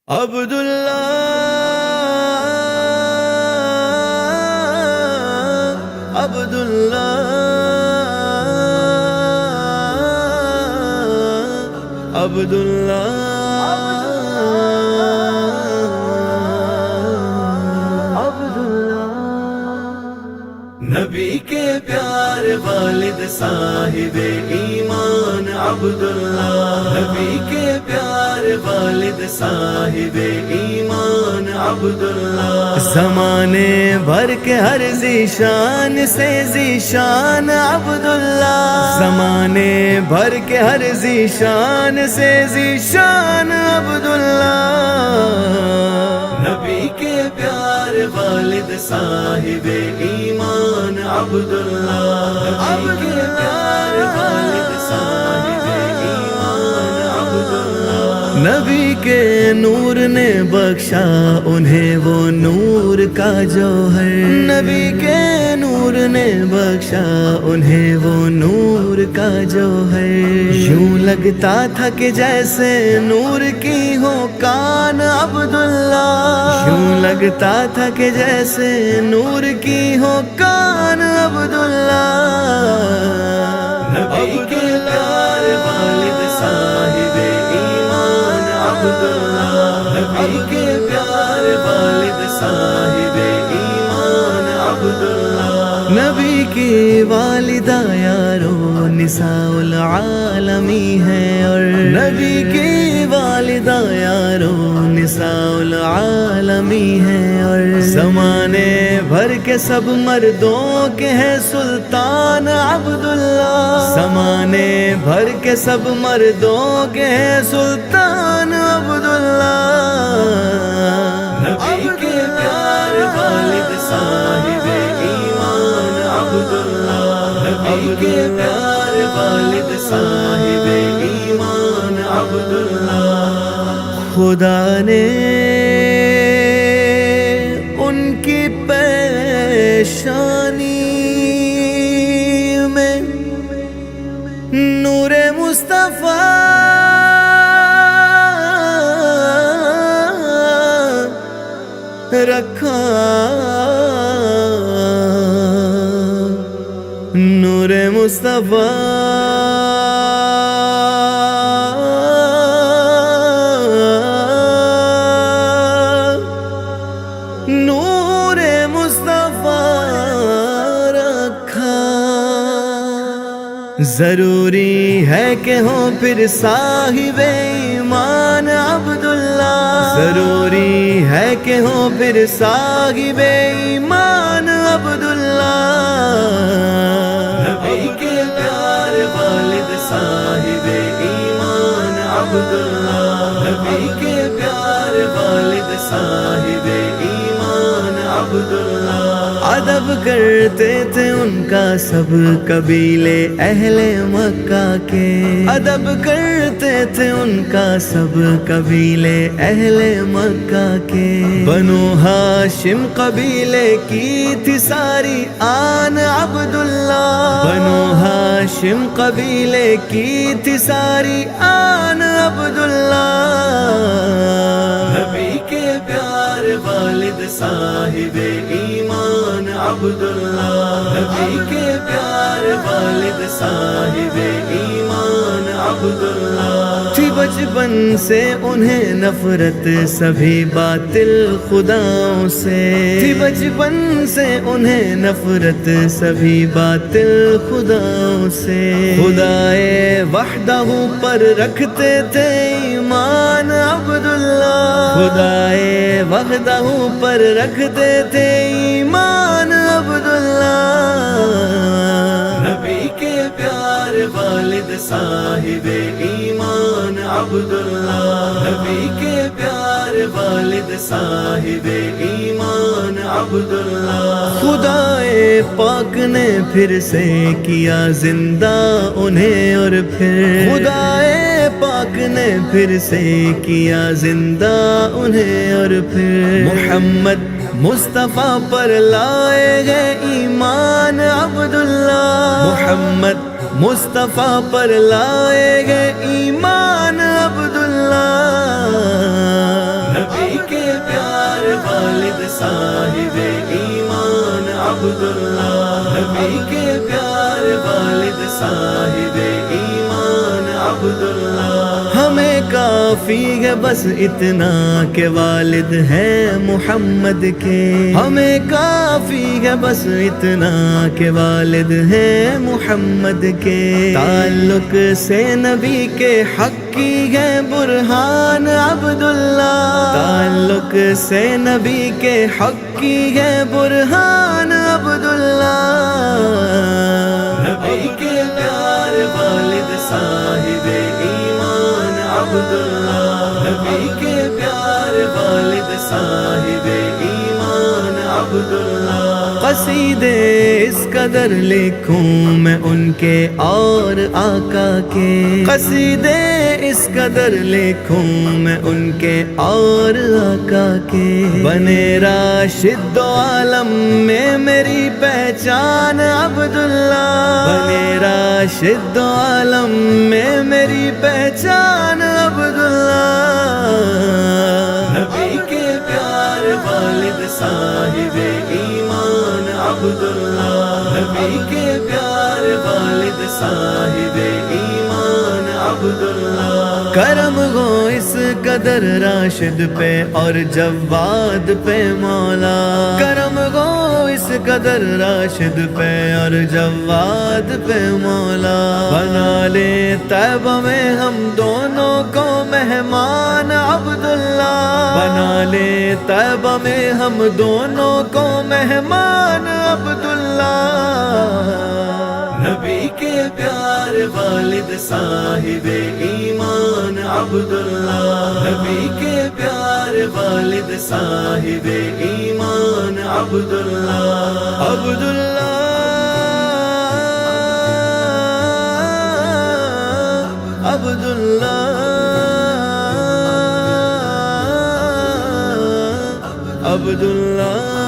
عبداللہ عبداللہ عبداللہ نبی کے پیارے والد صاحب ایمان عبداللہ، نبی کے پیارے والد صاحب ایمان عبداللہ، زمانے بھر کے ہر ذیشان سے ذیشان عبداللہ، زمانے بھر کے ہر ذیشان سے ذیشان عبداللہ، نبی کے پیارے والد صاحب ایمان عبداللہ، نبی کے پیارے والد صاحب ایمان عبداللہ، نبی کے نور نے بخشا انہیں وہ نور کا جوہر، نبی کے نور نے بخشا انہیں وہ نور کا جوہر، یوں لگتا تھا کہ جیسے نور کی ہو کان عبداللہ، یوں لگتا تھا کہ جیسے نور کی ہو کان عبداللہ، نبی کے پیارے والد صاحب ایمان عبداللہ، نبی کے پیارے والد صاحب ایمان عبداللہ، نبی کی والدہ یارو نساء العالمی ہے، اور نبی کی والدہ یارو نساء العالمی ہے، اور زمانے بھر کے سب مردوں کے ہیں سلطان عبداللہ، زمانے بھر کے سب مردوں کے ہیں سلطان عبداللہ، نبی کے پیارے والد صاحب ایمان عبداللہ، نبی کے پیارے والد صاحب ایمان عبداللہ، خدا نے ان کی پیشانی میں نور مصطفیٰ رکھا، نور مصطفیٰ نور مصطفیٰ رکھا، ضروری ہے کہ ہوں پھر صاحب ایمان عبداللہ، ضروری ہے کہ ہوں پھر صاحب ایمان عبداللہ، نبی کے پیارے والد صاحب ایمان عبداللہ، نبی کے پیارے والد صاحب ایمان عبداللہ، ادب کرتے تھے ان کا سب قبیلے اہل مکہ کے، ادب کرتے تھے ان کا سب قبیلے اہل مکہ کے، بنو ہاشم قبیلے کی تھی ساری آن عبداللہ، بنو ہاشم قبیلے کی تھی ساری آن عبداللہ، نبی کے پیارے والد صاحب ایمان عبداللہ، نبی کے پیارے والد صاحب ایمان عبداللہ، تھی بچپن سے انہیں نفرت سبھی باطل خداؤں سے، تھی بچپن سے انہیں نفرت سبھی باطل خداؤں سے، خدائے وحدہ پر رکھتے تھے ایمان عبداللہ، خدائے وحدہ پر رکھتے تھے ایمان عبداللہ، نبی کے پیارے والد صاحب ایمان عبداللہ، نبی کے پیارے والد صاحب ایمان عبداللہ، خدائے پاک نے پھر سے کیا زندہ انہیں، اور پھر خدائے پاک نے پھر سے کیا زندہ انہیں، اور پھر محمد مصطفیٰ پر لائے گئے ایمان عبداللہ، محمد مصطفیٰ پر لائے گئے ایمان عبداللہ، نبی کے پیارے والد صاحب ایمان عبداللہ، ہمیں کافی ہے بس اتنا کہ والد ہے محمد کے، ہمیں کافی ہے بس اتنا کہ والد ہے محمد کے، تعلق سے نبی کے حق کی ہے برہان عبداللہ، تعلق سے نبی کے حق کی ہے برہان عبداللہ، نبی کے پیارے والد صاحب ایمان عبداللہ، نبی کے پیارے والد صاحب ایمان عبداللہ، قصیدے اس قدر لکھوں میں ان کے اور آقا کے، قصیدے اس قدر لکھوں میں ان کے اور آقا کے، بنے راشد دو عالم میں میری پہچان عبداللہ، بنے راشد دو عالم میں میری پہچان عبداللہ، نبی کے پیارے والد صاحب ایمان عبداللہ، نبی کے پیارے والد صاحب ایمان عبداللہ، کرم ہو اس قدر راشد پہ اور جواد پہ مولا، کرم ہو اس قدر راشد پہ اور جواد پہ مولا، بنا لے طیبہ میں ہم دونوں کو مہمان عبداللہ، بنا لے طیبہ میں ہم دونوں کو مہمان عبداللہ، نبی کے پیارے والد صاحب ایمان عبداللہ، نبی کے پیارے والد صاحب ایمان عبداللہ، عبداللہ، عبداللہ، عبداللہ،